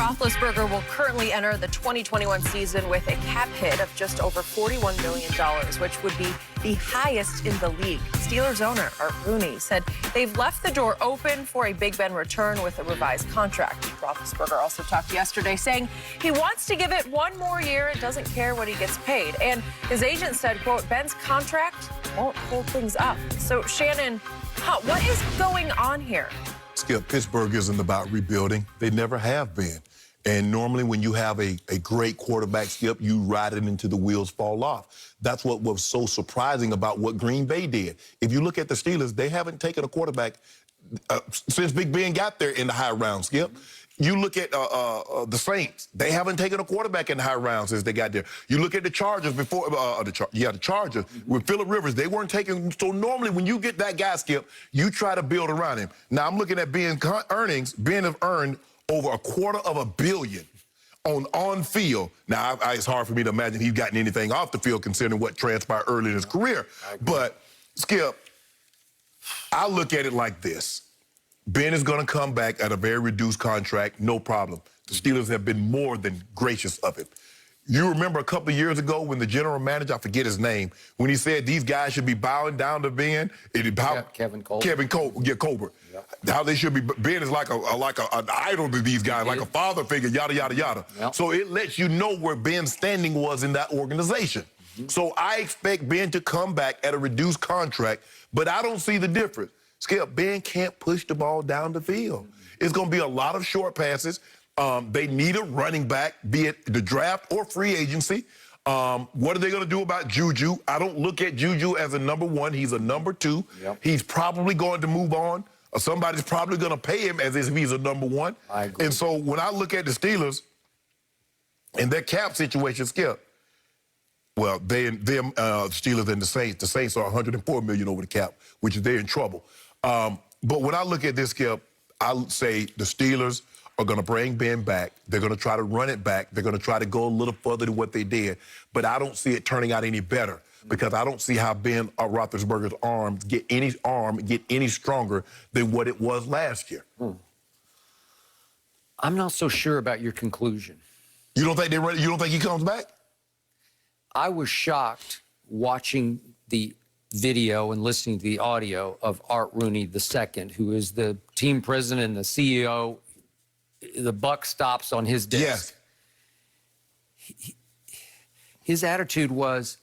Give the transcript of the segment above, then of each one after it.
Roethlisberger will currently enter the 2021 season with a cap hit of just over $41 million, which would be the highest in the league. Steelers owner Art Rooney said they've left the door open for a Big Ben return with a revised contract. Roethlisberger also talked yesterday saying he wants to give it one more year and doesn't care what he gets paid. And his agent said, quote, Ben's contract won't hold things up. So, Shannon, what is going on here? Skip, Pittsburgh isn't about rebuilding. They never have been. And normally when you have a great quarterback, Skip, you ride it until the wheels fall off. That's what was so surprising about what Green Bay did. If you look at the Steelers, they haven't taken a quarterback since Big Ben got there in the high rounds, Skip. You look at the Saints, they haven't taken a quarterback in the high rounds since they got there. You look at the Chargers before, the Chargers with Phillip Rivers, they weren't taking. So normally when you get that guy, Skip, you try to build around him. Now I'm looking at Ben's earnings. Ben have earned over $250 million on field. Now it's hard for me to imagine he's gotten anything off the field considering what transpired early in his career. But Skip, I look at it like this. Ben is going to come back at a very reduced contract, no problem. The Steelers have been more than gracious of it. You remember a couple of years ago when the general manager, I forget his name, when he said these guys should be bowing down to Ben? Kevin Colbert. Yep. How they should be. Ben is like an idol to these guys, like a father figure, yada, yada, yada. Yep. So it lets you know where Ben's standing was in that organization. So I expect Ben to come back at a reduced contract, but I don't see the difference. Skip, Ben can't push the ball down the field. It's going to be a lot of short passes. They need a running back, be it the draft or free agency. What are they going to do about Juju? I don't look at Juju as a number one. He's a number two. Yep. He's probably going to move on. Somebody's probably going to pay him as if he's a number one. I agree. And so when I look at the Steelers and their cap situation, Skip, well, Steelers and the Saints are $104 million over the cap, which is they're in trouble. But when I look at this, Skip, I say the Steelers are going to bring Ben back. They're going to try to run it back. They're going to try to go a little further than what they did. But I don't see it turning out any better because I don't see how Ben Roethlisberger's arm get any stronger than what it was last year. I'm not so sure about your conclusion. You don't think you don't think he comes back? I was shocked watching the video and listening to the audio of Art Rooney II, who is the team president and the CEO. The buck stops on his desk. Yes. His attitude was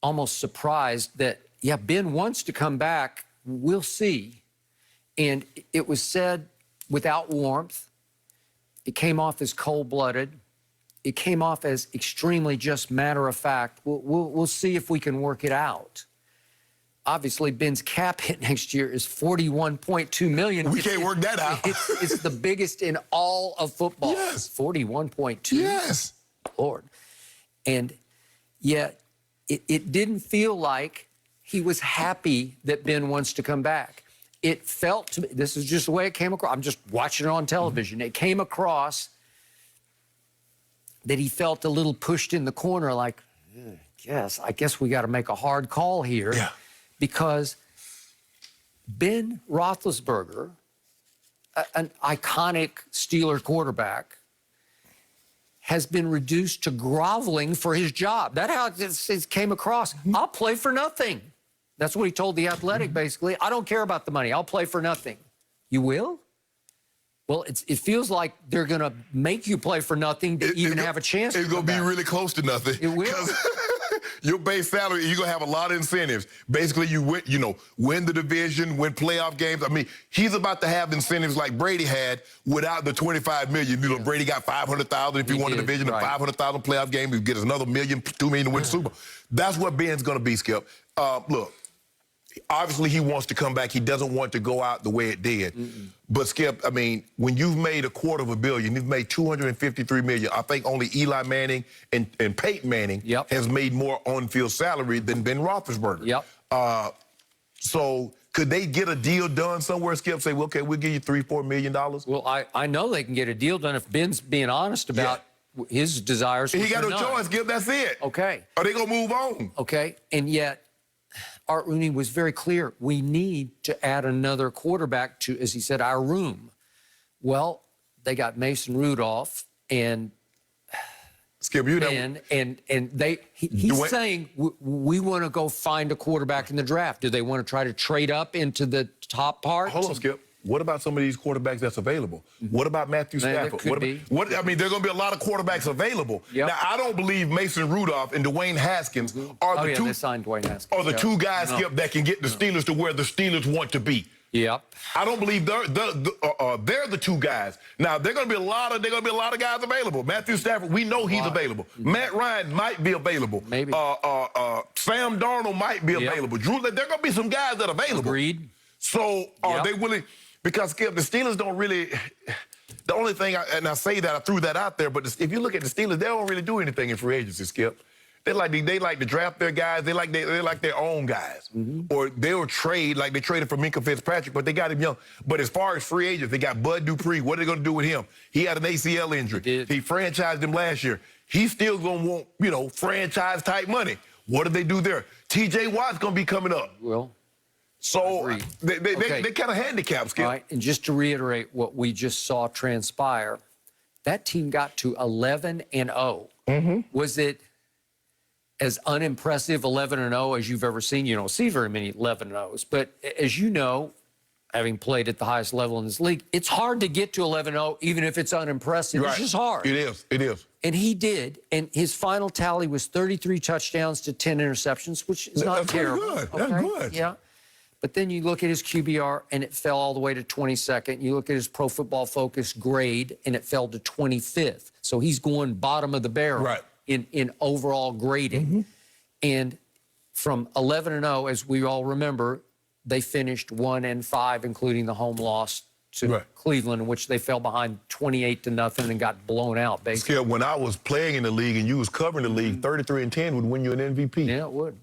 almost surprised that, yeah, Ben wants to come back. We'll see. And it was said without warmth. It came off as cold-blooded. It came off as extremely just matter of fact. We'll see if we can work it out. Obviously, Ben's cap hit next year is $41.2 million. We can't work that out. It's the biggest in all of football. Yes. 41.2. Yes. Lord. And yet, it didn't feel like he was happy that Ben wants to come back. It felt to me, this is just the way it came across. I'm just watching it on television. It came across that he felt a little pushed in the corner, like, I guess we got to make a hard call here. Yeah. Because Ben Roethlisberger, an iconic Steeler quarterback, has been reduced to groveling for his job. That's how it came across. I'll play for nothing. That's what he told The Athletic, basically. I don't care about the money. I'll play for nothing. You will? Well, it feels like they're going to make you play for nothing to even have a chance. It's going to be really close to nothing. It will. Your base salary, you're going to have a lot of incentives. Basically, you win the division, win playoff games. I mean, he's about to have incentives like Brady had without the $25 million. You know, Brady got $500,000 if he won the division, right. A $500,000 playoff game. He gets another $1 million, $2 million to win the Super Bowl. That's what Ben's going to be, Skip. Look, obviously he wants to come back. He doesn't want to go out the way it did. But, Skip, I mean, when you've made $250 million, you've made $253 million. I think only Eli Manning and Peyton Manning has made more on-field salary than Ben Roethlisberger. So could they get a deal done somewhere, Skip? Say, well, okay, we'll give you $3-4 million? Well, I know they can get a deal done if Ben's being honest about his desires. He got no choice, Skip. That's it. Okay. Are they going to move on? Okay. And yet, Art Rooney was very clear. We need to add another quarterback to, as he said, our room. Well, they got Mason Rudolph and Skip, you know. and he's saying we want to go find a quarterback in the draft. Do they want to try to trade up into the top part? Hold on, Skip. What about some of these quarterbacks that's available? What about Matthew Stafford? I mean, there are going to be a lot of quarterbacks available. Yep. Now, I don't believe Mason Rudolph and Dwayne Haskins are the two. They signed Dwayne Haskins. Are the two guys, Skip, that can get the Steelers to where the Steelers want to be. Yep. I don't believe they're the two guys. Now there are going to be a lot of guys available. Matthew Stafford, we know he's available. Matt Ryan might be available. Maybe. Sam Darnold might be available. Drew, there are going to be some guys that are available. Agreed. So are they willing? Because Skip, the Steelers don't really. The only thing, and I say that I threw that out there, but if you look at the Steelers, they don't really do anything in free agency, Skip. They like to draft their guys. They like their own guys, or they'll trade like they traded for Minka Fitzpatrick, but they got him young. But as far as free agents, they got Bud Dupree. What are they going to do with him? He had an ACL injury. He franchised him last year. He's still going to want franchise type money. What do they do there? T.J. Watt's going to be coming up. Well, so they kind of handicapped, Skip. All right, and just to reiterate what we just saw transpire, that team got to 11-0. Was it as unimpressive 11-0 as you've ever seen? You don't see very many 11-0s, but as you know, having played at the highest level in this league, it's hard to get to 11-0, even if it's unimpressive. Right. It's just hard. It is. It is. And he did, and his final tally was 33 touchdowns to 10 interceptions, which is not terrible. That's good. That's good. Yeah. But then you look at his QBR, and it fell all the way to 22nd. You look at his Pro Football Focus grade, and it fell to 25th. So he's going bottom of the barrel in overall grading. And from 11-0, as we all remember, they finished 1-5, including the home loss to Cleveland, in which they fell behind 28-0 and got blown out, basically. Skip, when I was playing in the league and you was covering the league, 33-10 would win you an MVP. Yeah, it would.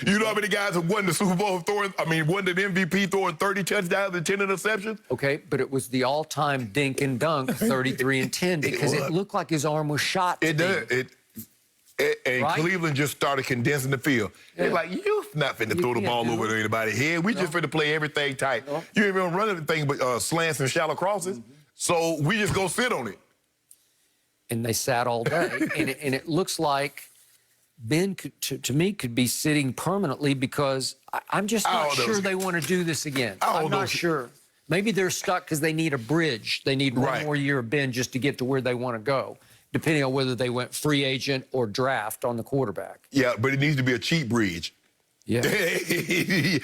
You know how many guys have won the Super Bowl won the MVP throwing 30 touchdowns and 10 interceptions? Okay, but it was the all-time dink and dunk, 33-10, because it looked like his arm was shot. It did. And Cleveland just started condensing the field. They're like, you're not finna throw the ball over to anybody's head. We just finna play everything tight. You ain't even run anything but slants and shallow crosses. So we just go sit on it. And they sat all day. and it looks like Ben, to me, could be sitting permanently because I'm just not sure they want to do this again. I'm not sure. Maybe they're stuck because they need a bridge. They need one more year of Ben just to get to where they want to go, depending on whether they went free agent or draft on the quarterback. Yeah, but it needs to be a cheap bridge. Yeah. The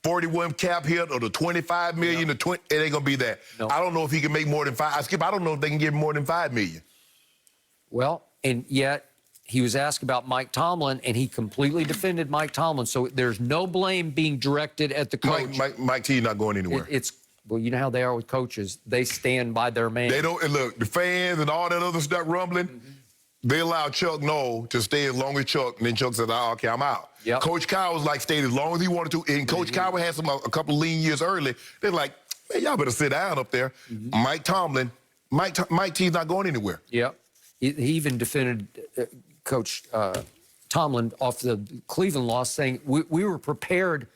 41 cap hit or the 25 million, it ain't going to be that. No. I don't know if he can make more than five. Skip, I don't know if they can give him more than $5 million. Well, and yet he was asked about Mike Tomlin, and he completely defended Mike Tomlin. So there's no blame being directed at the coach. Mike T not going anywhere. Well, you know how they are with coaches. They stand by their man. They don't, and look, the fans and all that other stuff rumbling, they allow Chuck Noll to stay as long as Chuck, and then Chuck said, okay, I'm out. Yep. Coach Kyle was like, stayed as long as he wanted to, and Coach Kyle had a couple of lean years early. They're like, man, y'all better sit down up there. Mike Tomlin, Mike T's not going anywhere. Yep. He even defended Coach Tomlin off the Cleveland loss, saying, we were prepared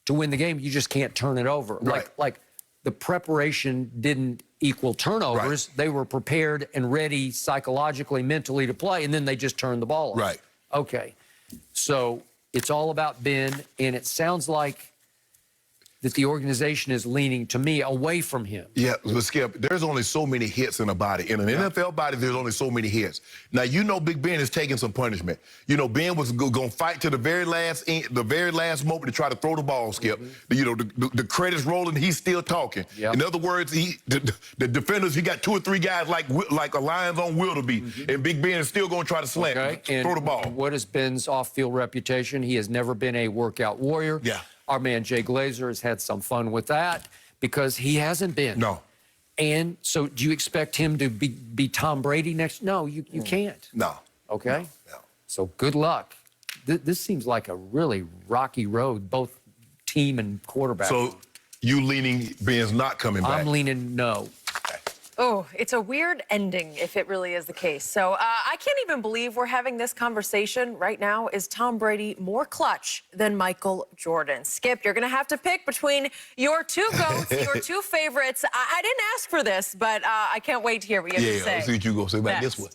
to win the game. You just can't turn it over. Right. Like the preparation didn't equal turnovers. They were prepared and ready psychologically, mentally to play, and then they just turned the ball over. Right. Okay. So it's all about Ben, and it sounds like that the organization is leaning, to me, away from him. Yeah, but Skip, there's only so many hits in a body. In an NFL body, there's only so many hits. Now, you know Big Ben is taking some punishment. You know, Ben was going to fight to the very last moment to try to throw the ball, Skip. You know, the credit's rolling, he's still talking. In other words, the defenders, he got 2 or 3 guys like a Lions on Willoughby, and Big Ben is still going to try to slant, throw the ball. What is Ben's off-field reputation? He has never been a workout warrior. Yeah. Our man Jay Glazer has had some fun with that because he hasn't been. No. And so do you expect him to be Tom Brady next? No, you can't. No. Okay? No. So good luck. This seems like a really rocky road, both team and quarterback. So you leaning Ben's not coming back? I'm leaning no. Oh, it's a weird ending if it really is the case. So I can't even believe we're having this conversation right now. Is Tom Brady more clutch than Michael Jordan? Skip, you're going to have to pick between your two GOATs, your two favorites. I didn't ask for this, but I can't wait to hear what you have to say. Let's see what you're going to say about this one.